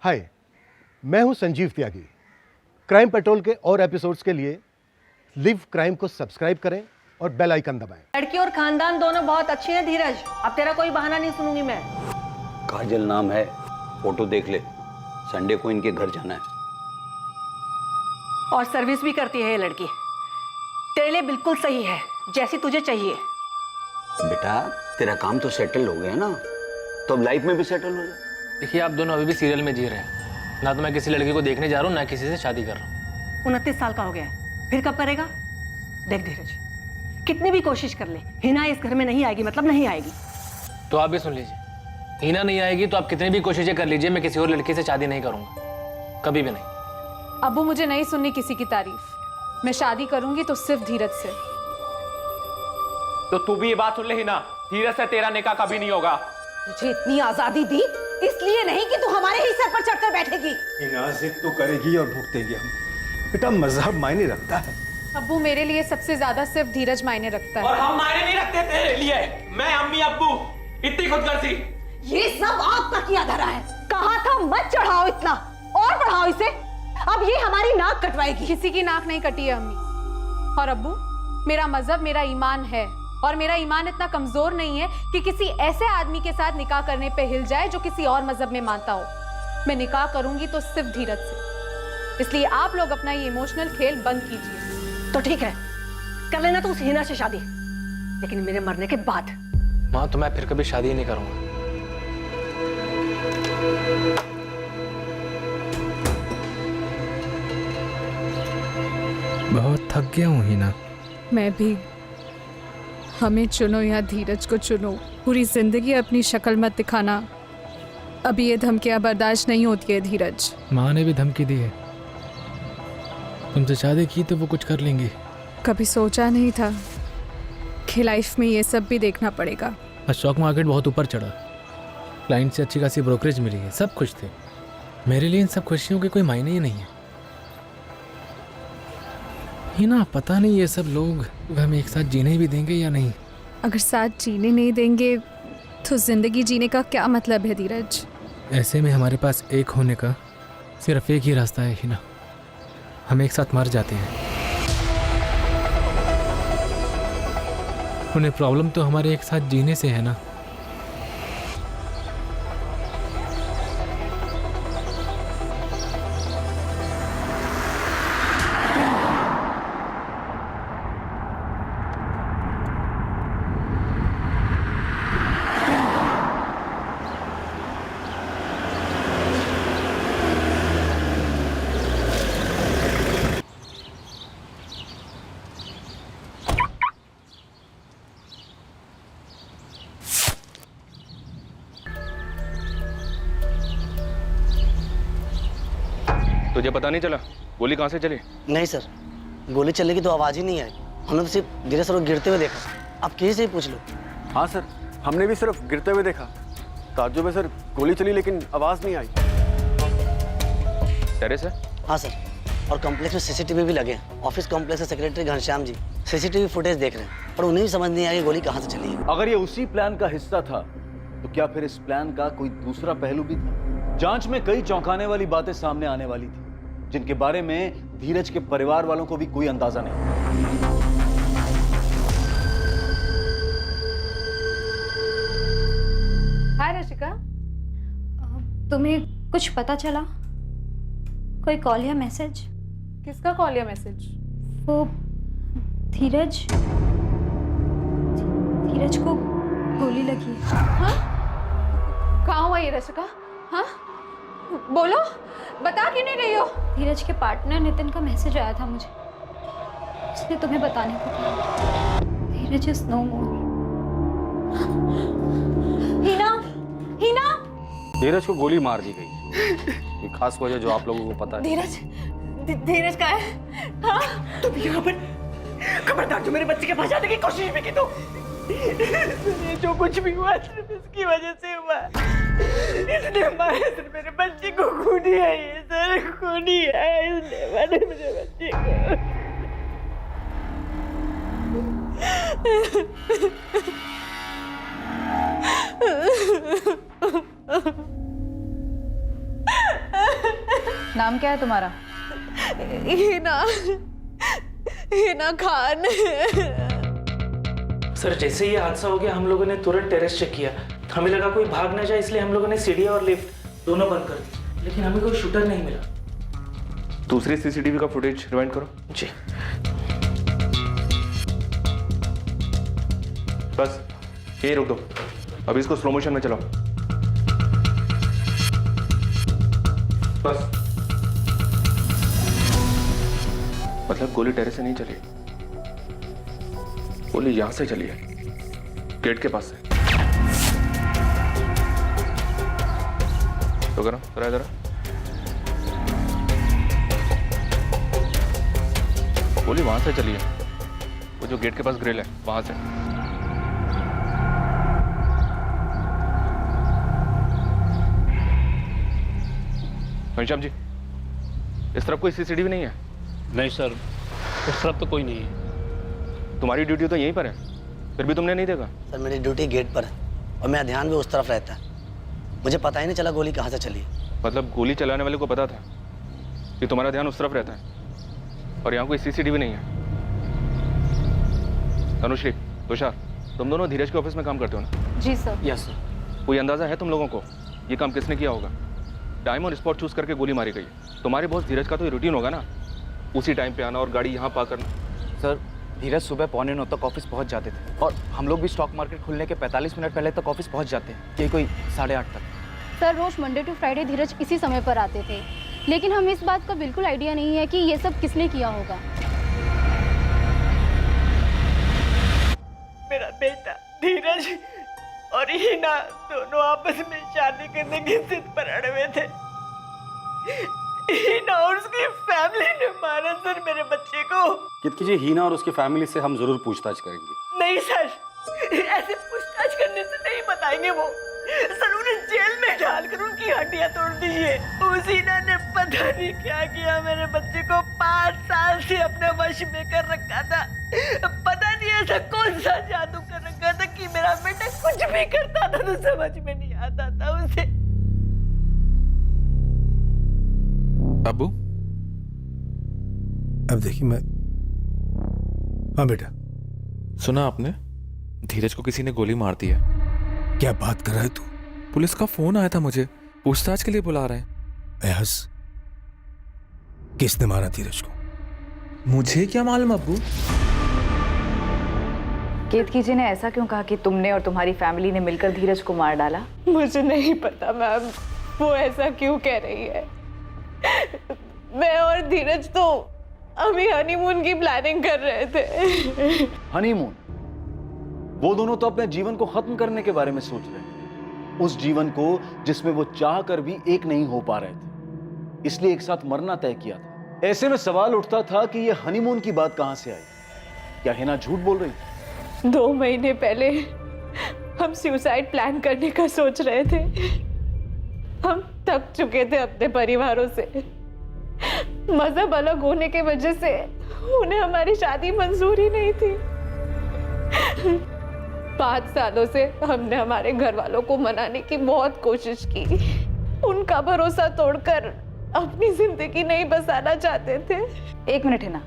हाय, मैं हूं संजीव त्यागी। Crime petrol के और एपिसोड्स के लिए लिव क्राइम को सब्सक्राइब करें और बेल आइकन दबाएं। लड़की और खानदान दोनों बहुत अच्छी है धीरज, अब तेरा कोई बहाना नहीं सुनूंगी मैं। काजल नाम है, फोटो देख ले। संडे को इनके घर जाना है। और सर्विस भी करती है ये लड़की। तेरे लिए बिल्कुल सही है, जैसी तुझे चाहिए। बेटा तेरा काम तो सेटल हो गया ना, तो अब लाइफ में भी सेटल हो जाए। देखिए आप दोनों अभी भी सीरियल में जी रहे हैं। ना तो मैं किसी लड़की को देखने जा रहा हूँ, ना किसी से शादी कर रहा हूँ। 29 साल का हो गया है, फिर कब करेगा? देख धीरज, कितनी भी कोशिश कर ले, हिना इस घर में नहीं आएगी, मतलब नहीं आएगी। तो आप भी सुन लीजिए, हीना नहीं आएगी तो आप कितनी भी कोशिशें कर लीजिए, मैं किसी और लड़की से शादी नहीं करूंगा, कभी भी नहीं। अब्बू मुझे नहीं सुननी किसी की तारीफ। मैं शादी करूंगी तो सिर्फ धीरज से। तो तू भी ये बात सुन ले हिना, धीरज से तेरा निकाह कभी नहीं होगा। तुझे इतनी आजादी दी इसलिए नहीं कि तू हमारे ही सर पर चढ़कर बैठेगी। हिना जिद तो करेगी और भुगतेगी हम। बेटा मजहब मायने रखता है। अब्बू मेरे लिए सबसे ज्यादा सिर्फ धीरज मायने रखता और है। हम मायने नहीं रखते तेरे लिए। मैं, अम्मी, अब्बू इतनी खुदगर्जी। ये सब आपका किया धरा है। कहा था मत चढ़ाओ इतना, और बढ़ाओ इसे। अब ये हमारी नाक कटवाएगी। किसी की नाक नहीं कटी है अम्मी। और अब्बू, मेरा मजहब मेरा ईमान है, और मेरा ईमान इतना कमजोर नहीं है कि किसी ऐसे आदमी के साथ निकाह करने पे हिल जाए जो किसी और मजहब में मानता हो। मैं निकाह करूंगी तो सिर्फ धीरज से। इसलिए आप लोग अपना ये इमोशनल खेल बंद कीजिए। तो ठीक है, कर लेना तो उस हिना से शादी, लेकिन मेरे मरने के बाद। माँ तो मैं फिर कभी शादी ही नहीं करूंगा। बहुत थक गया हूँ हिना। मैं भी। हमें चुनो या धीरज को चुनो, पूरी जिंदगी अपनी शक्ल मत दिखाना। अभी ये धमकियां बर्दाश्त नहीं होती है धीरज। माँ ने भी धमकी दी है, तुमसे शादी की तो वो कुछ कर लेंगी। कभी सोचा नहीं था कि लाइफ में ये सब भी देखना पड़ेगा। आज स्टॉक मार्केट बहुत ऊपर चढ़ा, क्लाइंट से अच्छी खासी ब्रोकरेज मिली है, सब खुश थे। मेरे लिए इन सब खुशियों के कोई मायने ही नहीं है। हिना पता नहीं ये सब लोग हमें एक साथ जीने भी देंगे या नहीं। अगर साथ जीने नहीं देंगे तो जिंदगी जीने का क्या मतलब है धीरज? ऐसे में हमारे पास एक होने का सिर्फ एक ही रास्ता है हिना, हम एक साथ मर जाते हैं। उन्हें प्रॉब्लम तो हमारे एक साथ जीने से है ना। तुझे पता नहीं चला गोली कहां से चली? नहीं सर, गोली चलने तो आवाज ही नहीं आई। हमने तो सिर्फ धीरे सर गिरते हुए देखा। आप किसी से ही पूछ लो। हाँ सर, हमने भी सिर्फ गिरते हुए देखा। ताज्जुब है सर, गोली चली लेकिन आवाज नहीं आई। टेरेस है? हाँ सर, और कॉम्प्लेक्स में सीसीटीवी भी लगे हैं। ऑफिस कॉम्प्लेक्स के secretary Ghanshyam ji CCTV footage देख रहे हैं, पर उन्हें भी समझ नहीं आया कि गोली कहाँ से चली है। अगर ये उसी प्लान का हिस्सा था तो क्या फिर इस प्लान का कोई दूसरा पहलू भी था? जांच में कई चौंकाने वाली बातें सामने आने वाली थी, जिनके बारे में धीरज के परिवार वालों को भी कोई अंदाजा नहीं। हाय रशिका, तुम्हें कुछ पता चला? कोई कॉल या मैसेज? किसका कॉल या मैसेज? वो धीरज को गोली लगी। हाँ? कहाँ हुआ ये रशिका? हाँ? बोलो, बता क्यों नहीं रही हो? धीरज के पार्टनर नितिन का मैसेज आया था मुझे, उसने तुम्हें बताने को कहा। धीरज इज नो मोर। हिना धीरज को गोली मार दी गई। कोई खास वजह जो आप लोगों को पता है? धीरज का है। हाँ? तुम यहाँ पर खबरदार जो मेरे बच्चे के पास जाने की कोशिश भी की तो जो कुछ भी हुआ सिर्फ इसकी वजह से हुआ। इसने मारा सिर्फ मेरे बच्चे को। खूनी है ये सर, खूनी है। इसने मारा मेरे बच्चे को। नाम क्या है तुम्हारा? हिना खान। सर जैसे ही हादसा हो गया हम लोगों ने तुरंत टेरेस चेक किया, हमें लगा कोई भाग ना जाए, इसलिए हम लोगों ने सीढ़ियाँ और लिफ्ट दोनों बंद कर दी, लेकिन हमें कोई शूटर नहीं मिला। दूसरी सीसीटीवी का फुटेज रिवाइंड करो। जी। बस यही रोक दो, अभी इसको स्लो मोशन में चलाओ। बस। मतलब गोली टेरेस से नहीं चली, गोली यहां से चली है, गेट के पास से। तो करो जरा गोली वहां से चली है, वो जो गेट के पास ग्रिल है वहां से। घनश्याम जी, इस तरफ कोई सीसीटीवी नहीं है? नहीं सर, उस तरफ तो कोई नहीं है। तुम्हारी ड्यूटी तो यहीं पर है, फिर भी तुमने नहीं देखा? सर मेरी ड्यूटी गेट पर है और मेरा ध्यान भी उस तरफ रहता है, मुझे पता ही नहीं चला गोली कहाँ से चली। मतलब गोली चलाने वाले को पता था कि तुम्हारा ध्यान उस तरफ रहता है और यहाँ कोई सीसीटीवी नहीं है। अनुश्री, तुषार, तुम दोनों धीरज के ऑफिस में काम करते हो ना? जी सर। Yes sir. कोई अंदाजा है तुम लोगों को ये काम किसने किया होगा? टाइम और स्पॉट चूज करके गोली मारी गई। तुम्हारे बॉस धीरज का तो ये रूटीन होगा ना, उसी टाइम पे आना और गाड़ी यहाँ पार्क करना। सर धीरज सुबह 8:45 तक ऑफिस पहुँच जाते थे और हम लोग भी स्टॉक मार्केट खुलने के 45 मिनट पहले तक ऑफिस पहुँच जाते हैं, ये कोई 8:30 तक। सर रोज मंडे टू फ्राइडे धीरज इसी समय पर आते थे, लेकिन हमें इस बात का बिल्कुल आइडिया नहीं है कि ये सब किसने किया होगा। मेरा बेटा धीरज और हिना दोनों आपस में शादी करने की जिद पर अड़े हुए थे। हिना और उसकी फैमिली ने मारा सर मेरे बच्चे को। कीजिए, हीना और उसकी फैमिली से हम जरूर पूछताछ करेंगे। नहीं सर, ऐसे पूछताछ करने से नहीं बताएंगे वो। सर उन्हें जेल में डालकर उनकी हड्डियां तोड़ दीजिए। उस हिना ने पता नहीं क्या किया, मेरे बच्चे को 5 साल से अपने वश में कर रखा था। पता नहीं ऐसा कौन सा जादू कर रखा था कि मेरा बेटा कुछ भी करता था तो समझ में नहीं आता था उसे। अब्बू, अब देखिए मैं। हाँ बेटा। सुना आपने, धीरज को किसी ने गोली मार दी है। क्या बात कर रहा है तू? पुलिस का फोन आया था मुझे, पूछताछ के लिए बुला रहे हैं। अयाज, किसने मारा धीरज को? मुझे क्या मालूम अब्बू। केतकी जी ने ऐसा क्यों कहा कि तुमने और तुम्हारी फैमिली ने मिलकर धीरज को मार डाला? मुझे नहीं पता मैम, वो ऐसा क्यों कह रही है। मैं और धीरज तो अभी हनीमून की प्लानिंग कर रहे थे। हनीमून? वो दोनों तो अपने जीवन को खत्म करने के बारे में सोच रहे थे, उस जीवन को जिसमें वो चाह कर भी एक नहीं हो पा रहे थे, इसलिए एक साथ मरना तय किया था। ऐसे में सवाल उठता था कि ये हनीमून की बात कहां से आई? क्या हिना झूठ बोल रही थी? 2 महीने पहले हम सुसाइड प्लान करने का सोच रहे थे। हम थक चुके थे अपने परिवारों से। मजहब अलग होने की वजह से उन्हें हमारी शादी मंजूर ही नहीं थी। 5 सालों से हमने हमारे घर वालों को मनाने की बहुत कोशिश की। उनका भरोसा तोड़कर अपनी जिंदगी नहीं बसाना चाहते थे। 1 मिनट है ना,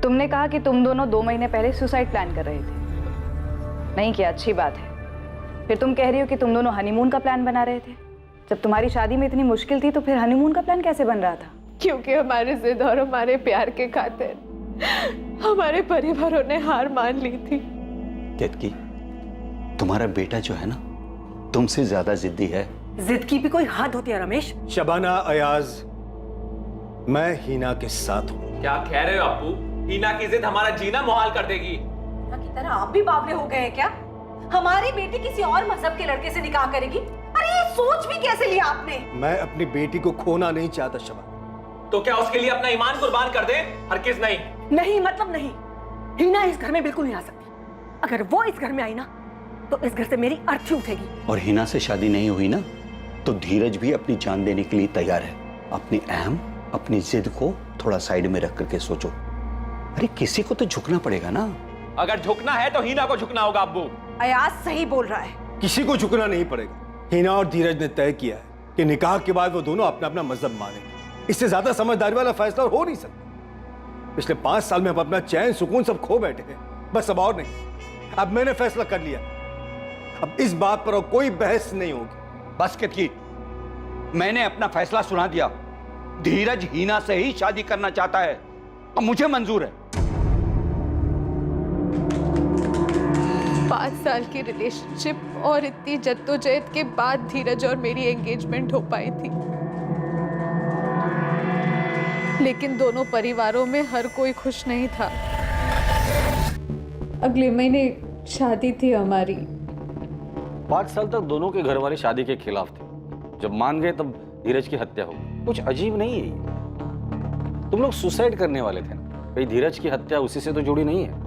तुमने कहा कि तुम दोनों 2 महीने पहले सुसाइड प्लान कर रहे थे। नहीं किया, अच्छी बात है। फिर तुम कह रही हो कि तुम दोनों हनीमून का प्लान बना रहे थे। जब तुम्हारी शादी में इतनी मुश्किल थी तो फिर हनीमून का प्लान कैसे बन रहा था? क्योंकि हमारे जिद और हमारे प्यार के खातिर हमारे परिवारों ने हार मान ली थी। केतकी, तुम्हारा बेटा जो है ना, तुमसे ज्यादा जिद्दी है। जिद की भी कोई हद होती है रमेश। शबाना, अयाज, मैं हीना के साथ हूं। क्या कह रहे हो अप्पू? हीना की जिद हमारा जीना मुहाल कर देगी। की तरह आप भी बावले हो गए हैं क्या? हमारी बेटी किसी और मजहब के लड़के से निकाह करेगी? अरे ये सोच भी कैसे लिया आपने? मैं अपनी बेटी को खोना नहीं चाहता शबाना। तो क्या उसके लिए अपना ईमान कुर्बान कर दे? हरगिज़ नहीं। नहीं मतलब नहीं। हीना इस घर में बिल्कुल नहीं आ सकती। अगर वो इस घर में आई ना तो इस घर से मेरी अर्थी उठेगी। और हीना से शादी नहीं हुई ना तो धीरज भी अपनी जान देने के लिए तैयार है। अपनी अहम, अपनी जिद को थोड़ा साइड में रख करके सोचो। अरे किसी को तो झुकना पड़ेगा ना। अगर झुकना है तो हीना को झुकना होगा अब्बू। अयाज सही बोल रहा है। किसी को झुकना नहीं पड़ेगा। हीना और धीरज ने तय किया है कि निकाह के बाद वो दोनों अपना अपना मजहब मानेंगे। इससे ज्यादा समझदारी वाला फैसला हो नहीं सकता। पिछले 5 साल में हम अपना चैन सुकून सब खो बैठे हैं, बस अब और नहीं। अब मैंने फैसला कर लिया, अब इस बात पर और कोई बहस नहीं होगी। बस की मैंने अपना फैसला सुना दिया। धीरज हीना से ही शादी करना चाहता है और मुझे मंजूर है। 5 साल की रिलेशनशिप और इतनी जद्दोजहद के बाद धीरज और मेरी एंगेजमेंट हो पाई थी, लेकिन दोनों परिवारों में हर कोई खुश नहीं था। अगले महीने शादी थी हमारी। 5 साल तक दोनों के घर वाले शादी के खिलाफ थे। जब मान गए तब धीरज की हत्या हो गई। कुछ अजीब नहीं है ये। तुम लोग सुसाइड करने वाले थे ना, कहीं धीरज की हत्या उसी से तो जुड़ी नहीं है।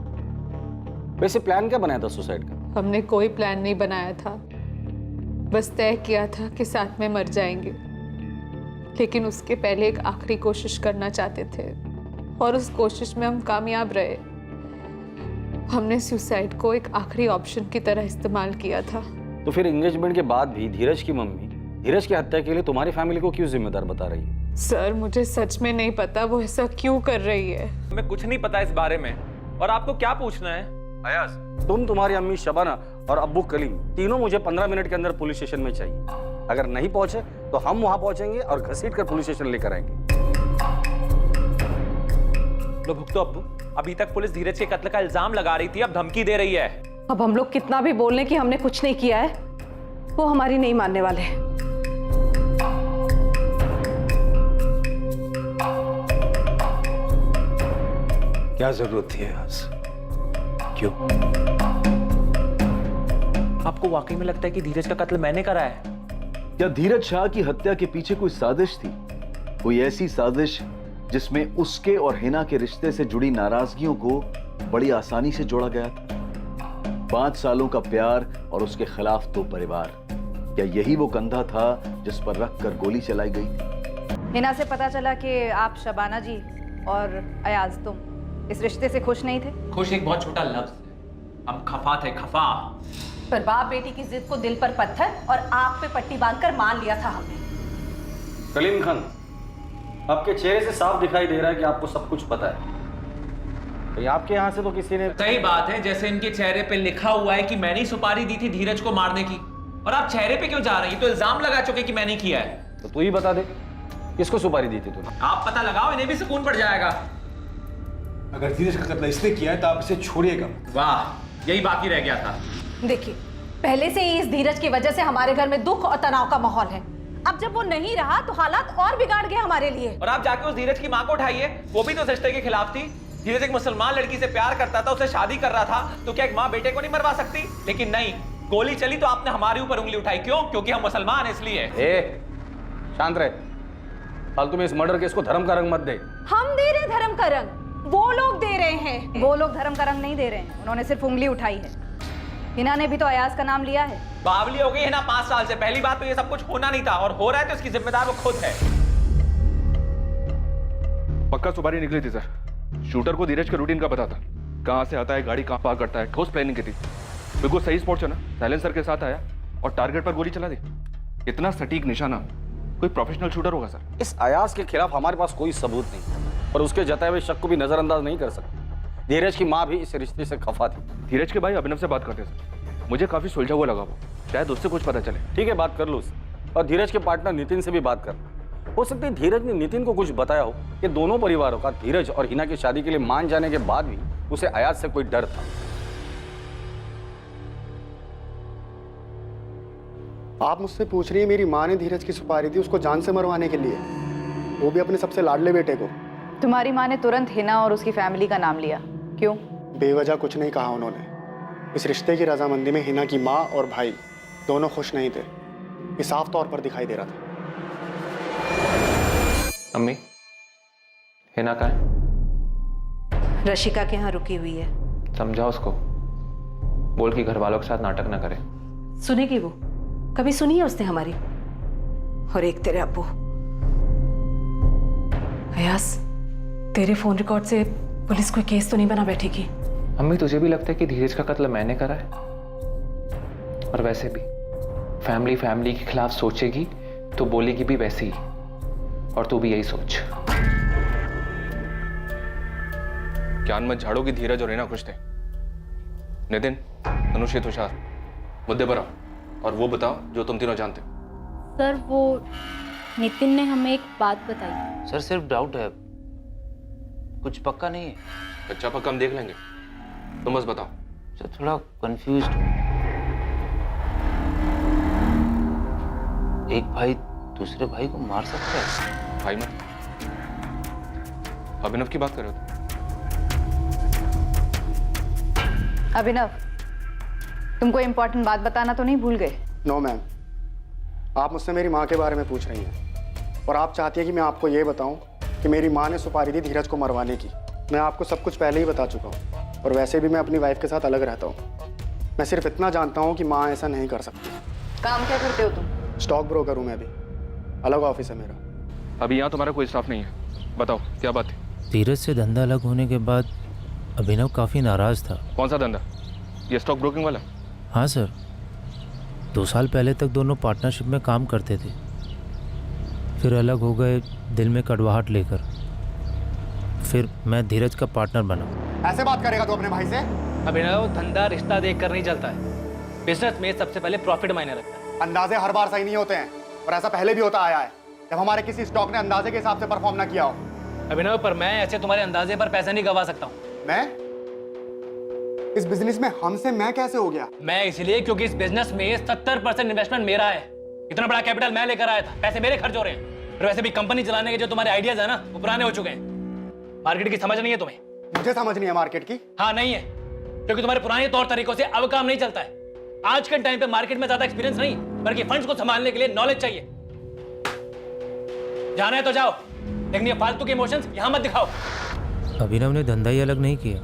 वैसे प्लान क्या बनाया था सुसाइड का? हमने कोई प्लान नहीं बनाया था, बस तय किया था कि साथ में मर जाएंगे, लेकिन उसके पहले एक आखिरी कोशिश करना चाहते थे और उस कोशिश में हम कामयाब रहे। हमने सुसाइड को एक आखिरी ऑप्शन की तरह इस्तेमाल किया था। तो फिर एंगेजमेंट के बाद भी धीरज की मम्मी धीरज की हत्या के लिए तुम्हारी फैमिली को क्यों जिम्मेदार बता रही है? सर, मुझे सच में नहीं पता वो ऐसा क्यों कर रही है। हमें कुछ नहीं पता इस बारे में, और आपको क्या पूछना है? अयाज, तुम, तुम्हारी अम्मी शबाना और अब्बू कलीम तीनों मुझे 15 मिनट के अंदर पुलिस स्टेशन में चाहिए। अगर नहीं पहुंचे तो हम वहां पहुंचेंगे और घसीट कर पुलिस स्टेशन लेकर आएंगे। लो भुगतो अब्बू। अभी तक पुलिस धीरज के कत्ल का इल्जाम लगा रही थी, अब धमकी दे रही है। अब हम लोग कितना भी बोल लें कि हमने कुछ नहीं किया है, वो हमारी नहीं मानने वाले। क्या जरूरत थी आज? क्यों? आपको वाकई में लगता है कि धीरज का कत्ल मैंने करा है? क्या धीरज शाह की हत्या के पीछे कोई साजिश थी? कोई ऐसी साजिश जिसमें उसके और हिना के रिश्ते से जुड़ी नाराजगियों को बड़ी आसानी से जोड़ा गया था? 5 सालों का प्यार और उसके खिलाफ 2 परिवार, क्या यही वो कंधा था जिस पर रखकर गोली चलाई गई? हिना से पता चला कि आप शबाना जी और अयाज तुम इस रिश्ते से खुश नहीं थे। खुश एक बहुत छोटा लफ्ज है, हम खफा थे, खफा। पर बाप बेटी की जिद को दिल पर पत्थर और आंख पे पट्टी बांधकर मान लिया था हमने। कलीम खान, आपके चेहरे से साफ दिखाई दे रहा है कि आपको सब कुछ पता है। तो आपके यहाँ से तो किसी ने... सही बात है, जैसे इनके चेहरे पे लिखा हुआ है कि मैंने सुपारी दी थी धीरज को मारने की, और आप चेहरे पे क्यों जा रही? तो इल्जाम लगा चुके कि मैंने किया है। तो तू ही बता दे, किसको सुपारी दी थी तूने? आप पता लगाओ, इन्हें भी सुकून पड़ जाएगा। अगर धीरज का कत्ल इसने किया है तो आप इसे छोड़िएगा। वाह, यही बाकी रह गया था। देखिए, पहले से ही इस धीरज की वजह से हमारे घर में दुख और तनाव का माहौल है। अब जब वो नहीं रहा तो हालात और बिगाड़ गए हमारे लिए। और आप जाके उस धीरज की माँ को उठाइए, वो भी तो रिश्ते के खिलाफ थी। धीरज एक मुसलमान लड़की से प्यार करता था, उससे शादी कर रहा था, तो क्या एक माँ बेटे को नहीं मरवा सकती? लेकिन नहीं, गोली चली तो आपने हमारे ऊपर उंगली उठाई। क्यों? क्योंकि हम मुसलमान इसलिए। शांत रहे, फालतू में इस मर्डर केस को धर्म का रंग मत दे। हम दे रहे धर्म का रंग, वो लोग दे रहे हैं। वो लोग धर्म का रंग नहीं दे रहे हैं, उन्होंने सिर्फ उंगली उठाई है। हिना ने भी तो अयाज का नाम लिया है। बावली हो गई है ना 5 साल से। पहली बात तो ये सब कुछ होना नहीं था, और हो रहा है तो इसकी जिम्मेदार वो खुद है। पक्का सुपारी निकली थी सर। शूटर को धीरज के रूटीन का पता था, कहां से आता है, गाड़ी कहां पार्क करता है, ठोस प्लानिंग की थी। बिल्कुल सही स्पॉट चुना, साइलेंसर के साथ आया और टारगेट पर गोली चला दी। इतना सटीक निशाना कोई प्रोफेशनल शूटर होगा सर। इस अयाज के खिलाफ हमारे पास कोई सबूत नहीं, पर उसके जताए हुए शक को भी नजरअंदाज नहीं कर सकते। धीरज की माँ भी इस रिश्ते से खफा थी। धीरज के भाई अभिनव से बात करते सर, मुझे काफी सुलझा हुआ लगा वो, शायद उससे कुछ पता चले। ठीक है, बात कर लो उससे, और धीरज के पार्टनर नितिन से भी बात करना। हो सकता है धीरज ने नितिन को कुछ बताया हो कि दोनों परिवारों का धीरज और हिना की शादी के लिए मान जाने के बाद भी उसे अयाज से कोई डर था। आप मुझसे पूछ रही हैं मेरी माँ ने धीरज की सुपारी दी उसको जान से मरवाने के लिए, वो भी अपने सबसे लाडले बेटे को। तुम्हारी माँ ने तुरंत हिना और उसकी फैमिली का नाम लिया, क्यों? बेवजह कुछ नहीं कहा उन्होंने। इस रिश्ते की रजामंदी में हिना की माँ और भाई दोनों खुश नहीं थे, ये साफ तौर पर दिखाई दे रहा था। अम्मी, हिना कहाँ है? रशिका के यहाँ रुकी हुई है। समझा उसको, बोल कि घर वालों के साथ नाटक ना करे। सुनेगी वो? कभी सुनी है उसने हमारी? और एक तेरे अब्बू। अयास, तेरे फोन रिकॉर्ड से पुलिस कोई केस तो नहीं बना बैठेगी? अम्मी, तुझे भी लगता है कि धीरज का कत्ल मैंने करा है? और वैसे भी फैमिली के खिलाफ सोचेगी तो बोलेगी भी वैसे ही। और तू भी यही सोच। ज्ञान मत झाड़ो कि धीरज और रीना खुश थे। नितिन, अनुष्का, तुषार, मुद्दे पर आओ और वो बताओ जो तुम तीनों जानते हो। सर वो नितिन ने हमें एक बात बताई। सर सिर्फ डाउट है, कुछ पक्का नहीं है। अच्छा पक्का हम देख लेंगे, तुम बस बताओ। सर थोड़ा कंफ्यूज्ड हूँ। एक भाई दूसरे भाई को मार सकता है? भाई मत, अभिनव की बात कर रहे हो? अभिनव, तुमको इम्पोर्टेंट बात बताना तो नहीं भूल गए? नो मैम, आप मुझसे मेरी माँ के बारे में पूछ रही हैं और आप चाहती हैं कि मैं आपको ये बताऊं कि मेरी माँ ने सुपारी दी धीरज को मरवाने की। मैं आपको सब कुछ पहले ही बता चुका हूँ और वैसे भी मैं अपनी वाइफ के साथ अलग रहता हूँ। मैं सिर्फ इतना जानता हूँ कि माँ ऐसा नहीं कर सकती। काम क्या करते हो तुम? स्टॉक ब्रोकर हूँ मैं भी, अलग ऑफिस है मेरा। अभी यहाँ तुम्हारा कोई स्टाफ नहीं है, बताओ क्या बात है? धीरज से धंधा अलग होने के बाद अभिनव काफ़ी नाराज़ था। कौन सा धंधा? ये स्टॉक ब्रोकिंग वाला? हाँ सर, 2 साल पहले तक दोनों पार्टनरशिप में काम करते थे, फिर अलग हो गए दिल में कड़वाहट लेकर। फिर मैं धीरज का पार्टनर बना। ऐसे बात करेगा तो अपने भाई से? अभिनव, धंधा रिश्ता देखकर नहीं चलता है। बिजनेस में सबसे पहले प्रॉफिट मायने रखता है। अंदाजे हर बार सही नहीं होते हैं और ऐसा पहले भी होता आया है जब हमारे किसी स्टॉक ने अंदाजे के हिसाब से परफॉर्म ना किया हो। अभिनव, पर मैं ऐसे तुम्हारे अंदाजे पर पैसे नहीं गवा सकता हूँ। मैं? इस बिजनेस में हमसे मैं कैसे हो गया? मैं इसलिए क्योंकि इस बिजनेस में 70% इन्वेस्टमेंट मेरा है। इतना बड़ा कैपिटल मैं लेकर आया था, पैसे मेरे खर्च हो रहे हैं। और वैसे भी कंपनी चलाने के जो तुम्हारे आइडियाज है ना, वो पुराने हो चुके हैं। मार्केट की समझ नहीं है तुम्हें? मुझे समझ नहीं है मार्केट की। हाँ नहीं है, क्योंकि तुम्हारे पुराने तौर तरीकों से अब काम नहीं चलता है। आज के टाइम पे मार्केट में ज्यादा एक्सपीरियंस नहीं, बल्कि फंड्स को संभालने के लिए नॉलेज चाहिए। जाना है तो जाओ, लेकिन ये फालतू के इमोशंस यहां मत दिखाओ। अभिनव ने धंधा ही अलग नहीं किया,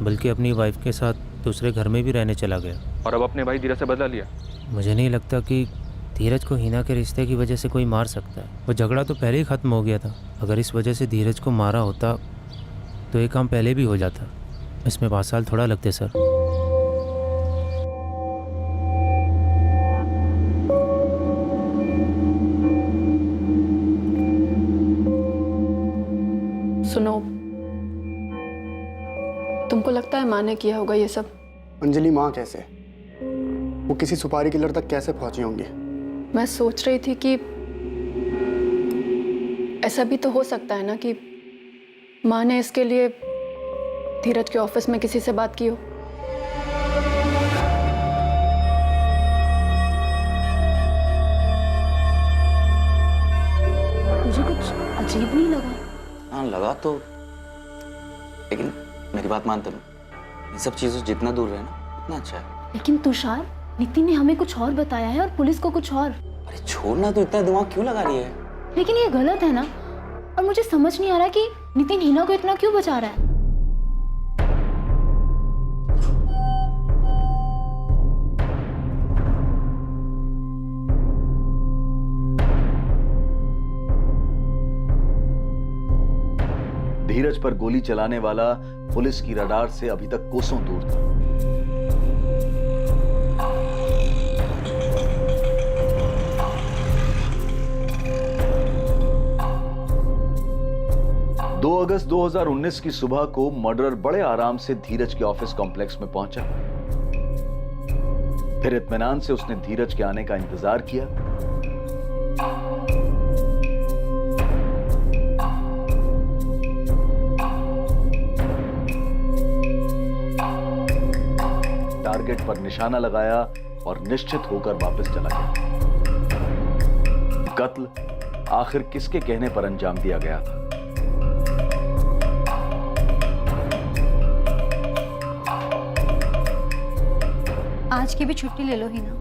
बल्कि अपनी वाइफ के साथ दूसरे घर में भी रहने चला गया। और अब अपने भाई धीरज से बदला लिया। मुझे नहीं लगता कि धीरज को हिना के रिश्ते की वजह से कोई मार सकता है। वो झगड़ा तो पहले ही ख़त्म हो गया था। अगर इस वजह से धीरज को मारा होता तो ये काम पहले भी हो जाता। इसमें 5 साल थोड़ा लगते सर। सुनो, तुमको लगता है माँ ने किया होगा ये सब? अंजलि, माँ कैसे? वो किसी सुपारी किलर तक कैसे पहुंची होंगी? मैं सोच रही थी कि ऐसा भी तो हो सकता है ना कि माँ ने इसके लिए धीरज के ऑफिस में किसी से बात की हो। मुझे कुछ अजीब नहीं लगा? हाँ लगा तो, लेकिन मेरी बात मानते हो, इन सब चीज़ों से जितना दूर रहे ना उतना अच्छा है। लेकिन तुषार, नितिन ने हमें कुछ और बताया है और पुलिस को कुछ और। अरे छोड़ना, तो इतना दिमाग क्यों लगा रही है? लेकिन ये गलत है ना, और मुझे समझ नहीं आ रहा कि नितिन हिना को इतना क्यों बचा रहा है। धीरज पर गोली चलाने वाला पुलिस की रडार से अभी तक कोसों दूर था। दो अगस्त 2019 की सुबह को मर्डरर बड़े आराम से धीरज के ऑफिस कॉम्प्लेक्स में पहुंचा। फिर इत्मीनान से उसने धीरज के आने का इंतजार किया। टारगेट पर निशाना लगाया और निश्चित होकर वापस चला गया। कत्ल आखिर किसके कहने पर अंजाम दिया गया था? आज की भी छुट्टी ले लो हिना,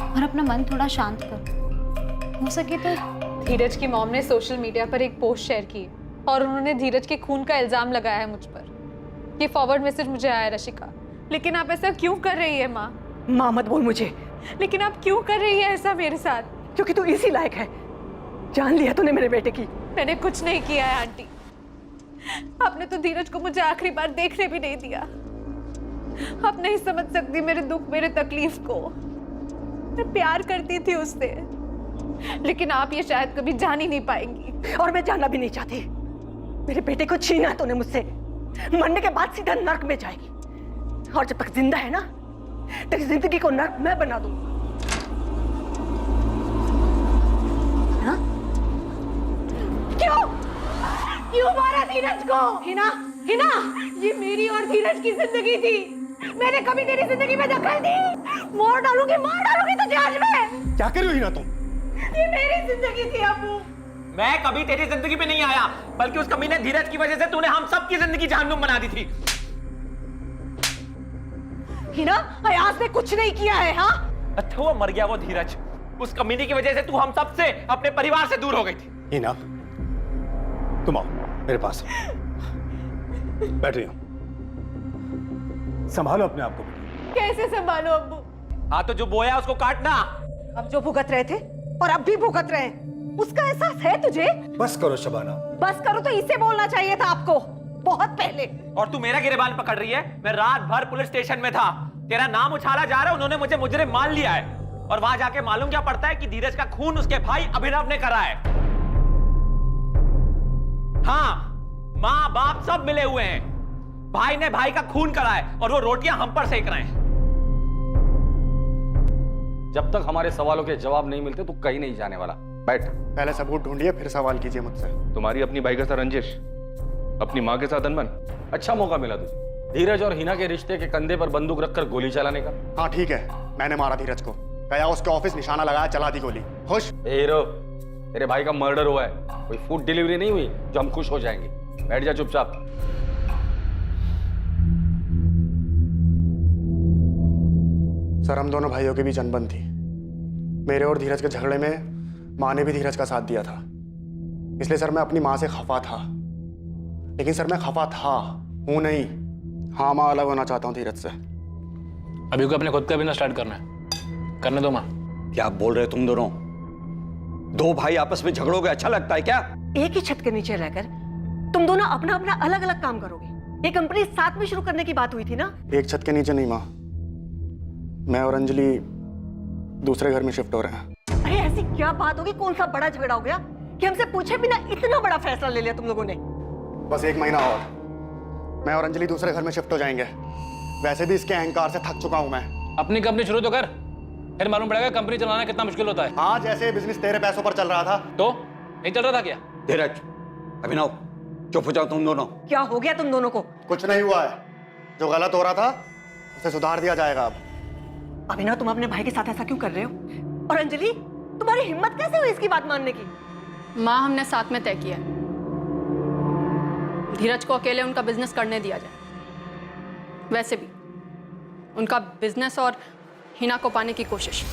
और अपना मन थोड़ा शांत करो। हो सके तो धीरज की मॉम ने सोशल मीडिया पर एक पोस्ट शेयर की और उन्होंने धीरज के खून का इल्जाम लगाया है मुझ पर। ये फॉरवर्ड मैसेज मुझे आया रशिका। लेकिन आप ऐसा क्यों कर रही है माँ? माँ मत बोल मुझे। लेकिन आप क्यों कर रही है ऐसा मेरे साथ? क्योंकि तू इसी लायक है। जान लिया तूने मेरे बेटे की। मैंने कुछ नहीं किया है आंटी। आपने तो धीरज को मुझे आखिरी बार देखने भी नहीं दिया। आप नहीं समझ सकती मेरे दुख, मेरे तकलीफ को। मैं प्यार करती थी उससे, लेकिन आप ये शायद कभी जान ही नहीं पाएंगी। और मैं जानना भी नहीं चाहती। मेरे बेटे को छीना तूने मुझसे, मरने के बाद सीधा नर्क में जाएगी। और जब तक जिंदा है ना, तेरी जिंदगी को नर्क मैं बना दूंगा। हाँ? क्यों मारा धीरज को? हिना, हिना, ये मेरी और धीरज की जिंदगी थी। मैंने कभी तेरी जिंदगी में दखल दी? मार डालूंगी तुझे आज मैं। क्या कर रही हो हिना तुम? ये मेरी जिंदगी थी अबू। मैं कभी तेरी जिंदगी में नहीं आया, बल्कि उस कमीने धीरज की वजह से तूने हम सबकी जिंदगी जहन्नुम बना दी थी। हिना, अयाज ने कुछ नहीं किया है। हाँ, अच्छा वो मर गया वो धीरज। उस कमीने की वजह से तू हम सब से, अपने परिवार से दूर हो गई थी। हिना, तुम आओ मेरे पास, बैठ रही हो। संभालो अपने आप को। कैसे संभालो अब्बू? हाँ तो जो बोया उसको काटना। अब जो भुगत रहे थे और अब भी भुगत रहे हैं, उसका एहसास है तुझे? बस करो शबाना। बस करो तो इसे बोलना चाहिए था आपको बहुत पहले। और तू मेरा गिरेबान पकड़ रही है? मैं रात भर पुलिस स्टेशन में था, तेरा नाम उछाला जा रहा है, उन्होंने मुझे मुजरिम मान लिया है। और वहां जाके मालूम क्या पड़ता है कि धीरज का खून उसके भाई अभिनव ने करा है। हाँ, माँ बाप सब मिले हुए हैं। भाई ने भाई का खून करा है और वो रोटियां हम पर सेक रहे हैं। जब तक हमारे सवालों के जवाब नहीं मिलते तो कहीं नहीं जाने वाला। बैठ। पहले सबूत ढूंढिए, फिर सवाल कीजिए मुझसे। तुम्हारी अपनी भाई के साथ रंजिश, अपनी माँ के साथ अनबन। अच्छा मौका मिला तुझे धीरज और हिना के रिश्ते के कंधे पर बंदूक रखकर गोली चलाने का। हाँ ठीक है, मैंने मारा धीरज को, गया उसके ऑफिस, निशाना लगाया, चला दी गोली। खुश? हीरो, तेरे भाई का मर्डर हुआ है, कोई फूड डिलीवरी नहीं हुई जो हम खुश हो जाएंगे। बैठ जा चुपचाप। सर, हम दोनों भाइयों के बीच अनबन थी। मेरे और धीरज के झगड़े में माँ ने भी धीरज का साथ दिया था, इसलिए सर मैं अपनी माँ से खफा था। लेकिन सर मैं खफा था, हूं नहीं। हाँ, माँ अलग होना चाहता हूँ धीरज से। अभी को अपने खुद का बिजनेस स्टार्ट करना है, करने दो माँ। क्या बोल रहे हो तुम दोनों? दो भाई आपस में झगड़ोगे अच्छा लगता है क्या? एक ही छत के नीचे रहकर तुम दोनों अपना अपना अलग अलग काम करोगे। ये कंपनी साथ में शुरू करने की बात हुई थी ना? एक छत के नीचे नहीं माँ, मैं और अंजलि दूसरे घर में शिफ्ट हो रहे हैं। अरे ऐसी क्या बात होगी, कौन सा बड़ा झगड़ा हो गया कि हमसे पूछे बिना इतना बड़ा फैसला ले लिया तुम लोगों ने? बस 1 महीना और, मैं और अंजलि दूसरे घर में शिफ्ट हो जाएंगे। वैसे भी इसके अहंकार से थक चुका हूं मैं। अपनी कंपनी शुरू तो कर, फिर मालूम पड़ेगा कंपनी चलाना कितना मुश्किल होता है। हाँ, जैसे बिजनेस तेरे पैसों पर चल रहा था। तो नहीं चल रहा था क्या? धीरज, अभिनव, चुप हो जाओ तुम दोनों। क्या हो गया तुम दोनों को? कुछ नहीं हुआ है, जो गलत हो रहा था उसे सुधार दिया जाएगा। अब अभिनव, तुम अपने भाई के साथ ऐसा क्यों कर रहे हो? और अंजलि, तुम्हारी हिम्मत कैसे हुई इसकी बात मानने की? माँ, हमने साथ में तय किया है, धीरज को अकेले उनका बिजनेस करने दिया जाए। वैसे भी उनका बिजनेस और हिना को पाने की कोशिश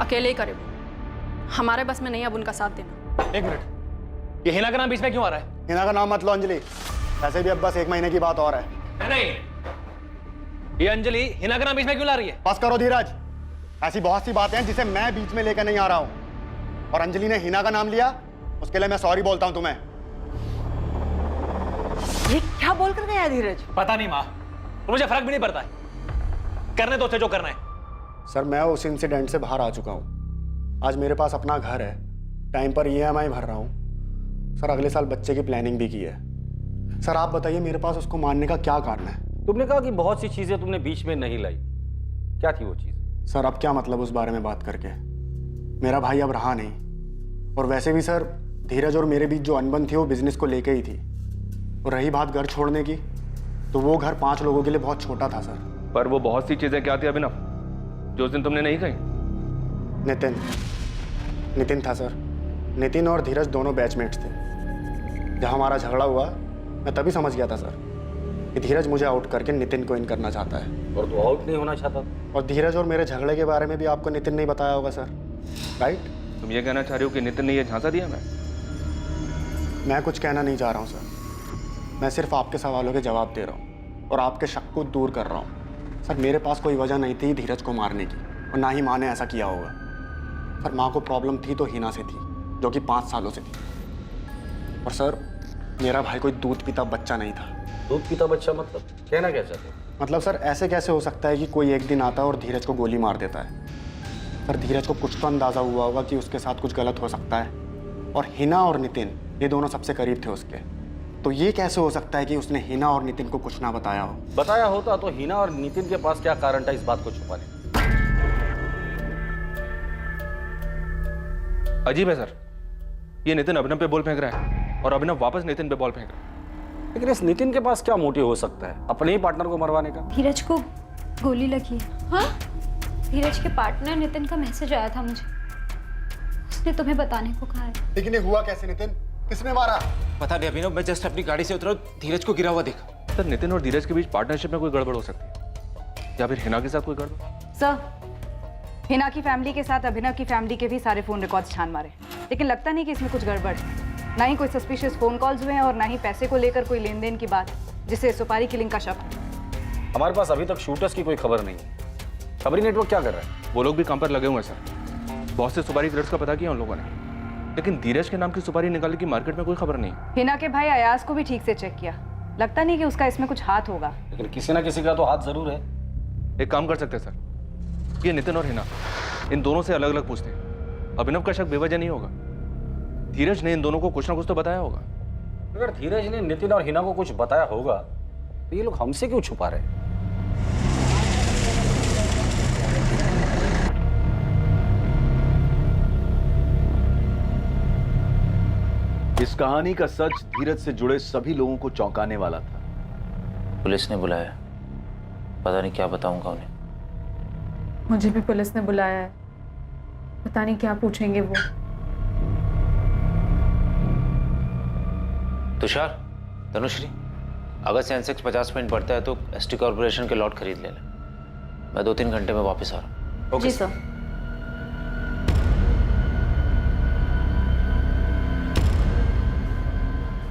अकेले ही करे वो, हमारे बस में नहीं अब उनका साथ देना। 1 मिनट, ये हिना का नाम बीच में क्यों आ रहा है? हिना का नाम मत लो अंजलि, वैसे भी अब बस 1 महीने की बात और है। नहीं, ये अंजलि हिना का नाम बीच में क्यों ला रही है? बस करो धीरज, ऐसी बहुत सी बातें हैं जिसे मैं बीच में लेकर नहीं आ रहा हूं। और अंजलि ने हिना का नाम लिया, उसके लिए मैं सॉरी बोलता हूं तुम्हें। ये क्या बोल कर गया धीरज? पता नहीं माँ, मुझे फर्क भी नहीं पड़ता है, करने दो उसे जो करना है। सर, मैं उस इंसिडेंट से बाहर आ चुका हूं। आज मेरे पास अपना घर है, टाइम पर EMI भर रहा हूं। सर, अगले साल बच्चे की प्लानिंग भी की है। सर, आप बताइए मेरे पास उसको मारने का क्या कारण है? तुमने कहा कि बहुत सी चीजें तुमने बीच में नहीं लाई, क्या थी वो चीज? सर, अब क्या मतलब उस बारे में बात करके? मेरा भाई अब रहा नहीं। और वैसे भी सर, धीरज और मेरे बीच जो अनबन थी वो बिजनेस को लेके ही थी। और रही बात घर छोड़ने की, तो वो घर 5 लोगों के लिए बहुत छोटा था सर। पर वो बहुत सी चीजें क्या थी अभिनव जो उस दिन तुमने नहीं कही? नितिन था सर। नितिन और धीरज दोनों बैचमेट्स थे। जब हमारा झगड़ा हुआ, मैं तभी समझ गया था सर कि धीरज मुझे आउट करके नितिन को इन करना चाहता है। और तू आउट नहीं होना चाहता? और धीरज और मेरे झगड़े के बारे में भी आपको नितिन नहीं बताया होगा सर, राइट? तुम ये कहना चाह रहे हो कि नितिन ने ये झांसा दिया? मैं कुछ कहना नहीं चाह रहा हूँ सर, मैं सिर्फ आपके सवालों के जवाब दे रहा हूँ और आपके शक को दूर कर रहा हूँ। सर, मेरे पास कोई वजह नहीं थी धीरज को मारने की, और ना ही माँ ने ऐसा किया होगा। सर, माँ को प्रॉब्लम थी तो हिना से थी, जो कि 5 सालों से थी। और सर, मेरा भाई कोई दूध पीता बच्चा नहीं था। दूध पीता बच्चा मतलब कहना क्या चाहते हो? मतलब सर, ऐसे कैसे हो सकता है कि कोई एक दिन आता है और धीरज को गोली मार देता है? पर धीरज को कुछ तो अंदाजा हुआ होगा कि उसके साथ कुछ गलत हो सकता है। और हिना और नितिन ये दोनों सबसे करीब थे उसके, तो ये कैसे हो सकता है कि उसने हिना और नितिन को कुछ ना बताया हो? बताया होता तो हिना और नितिन के पास क्या कारण था इस बात को छुपाने? अजीब है सर, ये नितिन अभिनव पे बॉल फेंक रहा है और अभिनव वापस नितिन पे बॉल फेंक रहा है। लेकिन इस नितिन के पास क्या मोटिव हो सकता है अपने ही पार्टनर को मरवाने का? धीरज को गोली लगी है। हाँ? धीरज के पार्टनर नितिन का मैसेज आया था मुझे, उसने तुम्हें बताने को कहा है। लेकिन ये हुआ कैसे नितिन? किसने मारा? पता नहीं अभिनव, मैं जस्ट अपनी गाड़ी से उतरा, धीरज को गिरा हुआ देखा। सर नितिन और धीरज के बीच पार्टनरशिप में कोई गड़बड़ हो सकती है, या फिर हिना के साथ कोई गड़बड़? सर, हिना की फैमिली के साथ अभिनव की फैमिली के भी सारे फोन रिकॉर्ड्स छान मारे, लेकिन लगता नहीं कि इसमें कुछ गड़बड़ है। ना ही कोई सस्पिशियस फोन कॉल्स हुए हैं और ना ही पैसे को लेकर कोई लेन देन की बात जिससे सुपारी किलिंग का शक हो। हमारे पास अभी तक शूटर्स की कोई खबर नहीं है। खबरी नेटवर्क क्या कर रहा है? वो लोग भी काम पर लगे हुए हैं सर। बहुत से सुपारी क्रेडिट्स का पता किया उन लोगों ने, लेकिन धीरज के नाम की सुपारी निकालने की मार्केट में कोई खबर नहीं। हिना के भाई अयाज को भी ठीक से चेक किया, लगता नहीं कि उसका इसमें कुछ हाथ होगा। लेकिन किसी ना किसी का तो हाथ जरूर है। एक काम कर सकते हैं सर, ये नितिन और हिना इन दोनों से अलग अलग पूछते हैं। अभिनव का शक बेवजह नहीं होगा, धीरज ने इन दोनों को कुछ ना कुछ तो बताया होगा। अगर धीरज ने नितिन और हिना को कुछ बताया होगा तो ये लोग हमसे क्यों छुपा रहे हैं? इस कहानी का सच धीरज से जुड़े सभी लोगों को चौंकाने वाला था। पुलिस ने बुलाया, पता नहीं क्या बताऊंगा उन्हें। मुझे भी पुलिस ने बुलाया है, पता नहीं क्या पूछेंगे वो। तुषार, तनुश्री, अगर सेंसेक्स 50 पॉइंट बढ़ता है तो एसटी कॉर्पोरेशन के लॉट खरीद लेना। मैं 2-3 घंटे में वापस आ रहा हूँ। जी सर।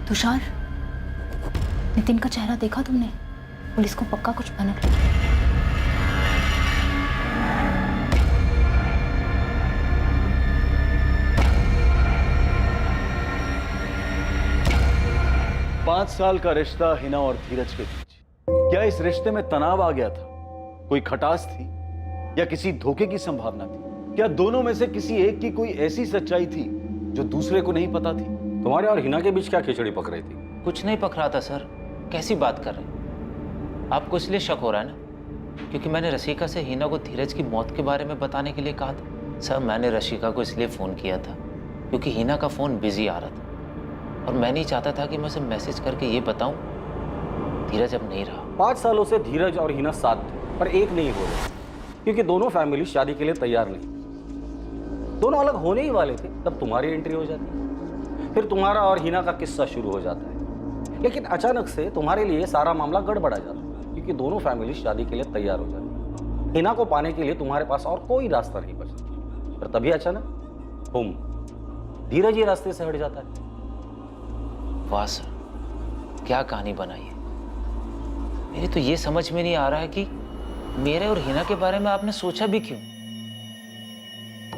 तुषार, नितिन का चेहरा देखा तुमने? पुलिस को पक्का कुछ भनक लगी। पांच साल का रिश्ता हिना और धीरज के बीच, क्या इस रिश्ते में तनाव आ गया था? कोई खटास थी या किसी धोखे की संभावना थी? क्या दोनों में से किसी एक की कोई ऐसी सच्चाई थी जो दूसरे को नहीं पता थी? तुम्हारे और हिना के बीच क्या खिचड़ी पक रही थी? कुछ नहीं पक रहा था सर, कैसी बात कर रहे हैं? आपको इसलिए शक हो रहा है ना क्योंकि मैंने रशिका से हिना को धीरज की मौत के बारे में बताने के लिए कहा था। सर, मैंने रशिका को इसलिए फ़ोन किया था क्योंकि हिना का फ़ोन बिजी आ रहा था और मैं नहीं चाहता था कि मैं उसे मैसेज करके ये बताऊं धीरज अब नहीं रहा। 5 सालों से धीरज और हिना साथ थे पर एक नहीं हो रहे क्योंकि दोनों फैमिली शादी के लिए तैयार नहीं। दोनों अलग होने ही वाले थे तब तुम्हारी एंट्री हो जाती, फिर तुम्हारा और हिना का किस्सा शुरू हो जाता है। लेकिन अचानक से तुम्हारे लिए सारा मामला गड़बड़ा जाता है क्योंकि दोनों फैमिली शादी के लिए तैयार हो जाती। हिना को पाने के लिए तुम्हारे पास और कोई रास्ता नहीं बचता, पर तभी अचानक धीरज ये रास्ते से हट जाता है। वाह सर, क्या कहानी बनाई है। मेरी तो ये समझ में नहीं आ रहा है कि मेरे और हिना के बारे में आपने सोचा भी क्यों।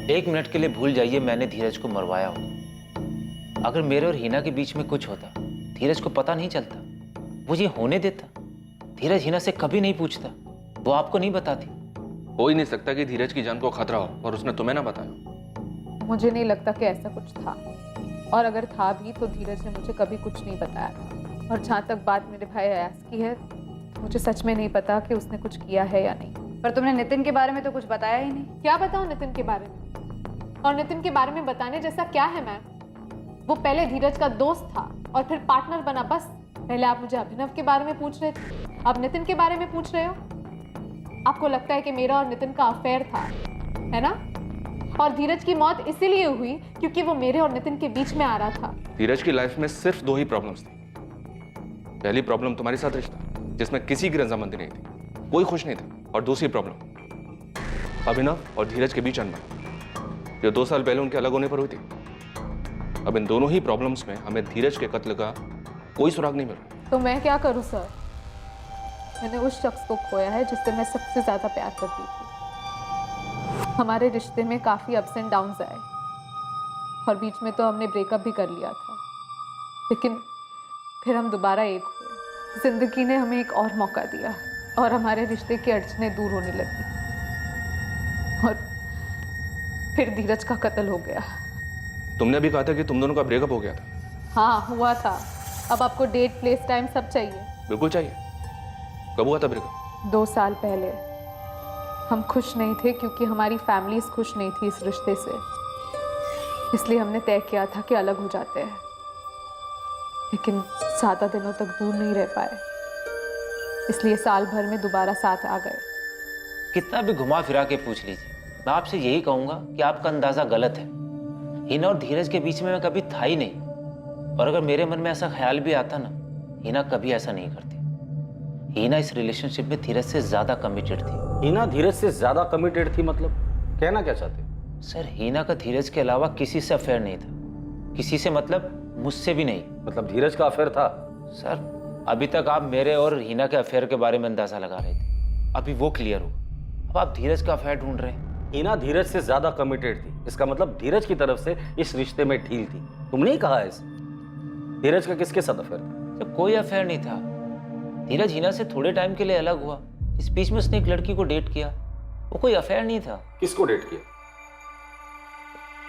1 मिनट के लिए भूल जाइए मैंने धीरज को मरवाया होगा। अगर मेरे और हिना के बीच में कुछ होता, धीरज को पता नहीं चलता, वो ये होने देता? धीरज हिना से कभी नहीं पूछता, वो आपको नहीं बताती। हो ही नहीं सकता कि धीरज की जान को खतरा हो और उसने तुम्हें ना बताया। मुझे नहीं लगता कि ऐसा कुछ था, और अगर था भी तो धीरज ने मुझे कभी कुछ नहीं बताया। और जहाँ तक बात मेरे भाई अयास की है, मुझे सच में नहीं पता कि उसने कुछ किया है या नहीं। पर तुमने नितिन के बारे में तो कुछ बताया ही नहीं। क्या बताऊं नितिन के बारे में? और नितिन के बारे में बताने जैसा क्या है मैम? वो पहले धीरज का दोस्त था और फिर पार्टनर बना। बस पहले आप मुझे अभिनव के बारे में पूछ रहे थे, अब नितिन के बारे में पूछ रहे हो। आपको लगता है कि मेरा और नितिन का अफेयर था, है ना? और धीरज की मौत इसीलिए हुई क्योंकि वो मेरे और नितिन के बीच में आ रहा था। धीरज की लाइफ में सिर्फ 2 ही प्रॉब्लम्स थी। पहली प्रॉब्लम तुम्हारे साथ रिश्ता जिसमें किसी की रजामंदी नहीं थी, कोई खुश नहीं था। और दूसरी प्रॉब्लम अभिनव और धीरज के बीच अनबन, जो 2 साल पहले उनके अलग होने पर हुई थी। अब इन दोनों ही प्रॉब्लम्स में हमें धीरज के कत्ल का कोई सुराग नहीं मिल रहा। तो मैं क्या करूं सर? मैंने उस शख्स को खोया है जिससे मैं सबसे ज्यादा प्यार करती थी। हमारे रिश्ते में काफी अप्स एंड डाउन्स आए और बीच में तो हमने ब्रेकअप भी कर लिया था, लेकिन फिर हम दोबारा एक हुए। जिंदगी ने हमें एक और मौका दिया और हमारे रिश्ते की अड़चनें दूर होने लगी। और फिर धीरज का कत्ल हो गया। तुमने अभी कहा था कि तुम दोनों का ब्रेकअप हो गया था। हाँ हुआ था। अब आपको डेट, प्लेस, टाइम सब चाहिए। बिल्कुल चाहिए। कब हुआ था ब्रेकअप? 2 साल पहले। हम खुश नहीं थे क्योंकि हमारी फैमिलीज खुश नहीं थी इस रिश्ते से, इसलिए हमने तय किया था कि अलग हो जाते हैं, लेकिन ज़्यादा दिनों तक दूर नहीं रह पाए, इसलिए साल भर में दोबारा साथ आ गए। कितना भी घुमा फिरा के पूछ लीजिए, मैं आपसे यही कहूंगा कि आपका अंदाजा गलत है। हिना और धीरज के बीच में मैं कभी था ही नहीं, और अगर मेरे मन में ऐसा ख्याल भी आता ना, हिना कभी ऐसा नहीं करती। हिना इस रिलेशनशिप में धीरज से ज्यादा कमिटेड थी। हिना धीरज से ज्यादा कमिटेड थी मतलब कहना क्या चाहते हो? सर, हिना का धीरज के अलावा किसी से अफेयर नहीं था। किसी से मतलब मुझसे भी नहीं। मतलब धीरज का अफेयर था? सर, अभी तक आप मेरे और हिना के अफेयर के बारे में अंदाजा लगा रहे थे, अभी वो क्लियर हो। अब आप धीरज का अफेयर ढूंढ रहे हैं। हिना धीरज से ज्यादा कमिटेड थी, इसका मतलब धीरज की तरफ से इस रिश्ते में ढील थी। तुमने ही कहा ऐसे। धीरज का किसके साथ अफेयर था? सर, कोई अफेयर नहीं था। धीरज हिना से थोड़े टाइम के लिए अलग हुआ, इस बीच में उसने एक लड़की को डेट किया, वो कोई अफेयर नहीं था। किसको डेट किया?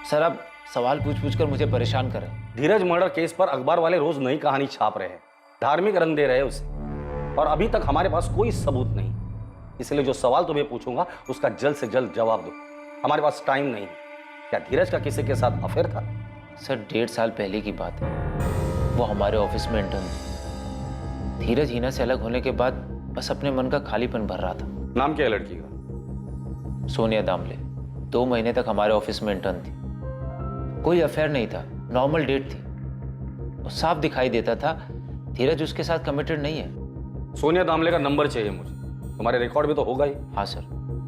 सर, आप सवाल पूछ पूछ कर मुझे परेशान कर रहे हैं। धीरज मर्डर केस पर अखबार वाले रोज नई कहानी छाप रहे हैं, धार्मिक रंग दे रहे हैं उसे, और अभी तक हमारे पास कोई सबूत नहीं। इसलिए जो सवाल तुम्हें पूछूंगा उसका जल्द से जल्द जवाब दो। हमारे पास टाइम नहीं। क्या धीरज का किसी के साथ अफेयर था? सर, 1.5 साल पहले की बात है। वो हमारे ऑफिस में इंटर्न थी। धीरज हिना से अलग होने के बाद बस अपने मन का खालीपन भर रहा था। नाम क्या है लड़की का? सोनिया दामले। 2 महीने तक हमारे ऑफिस में इंटर्न थी। कोई अफेयर नहीं था, नॉर्मल डेट थी। और साफ दिखाई देता था धीरज उसके साथ कमिटेड नहीं है। सोनिया दामले का नंबर चाहिए मुझे। तुम्हारे रिकॉर्ड में तो होगा ही। हाँ सर,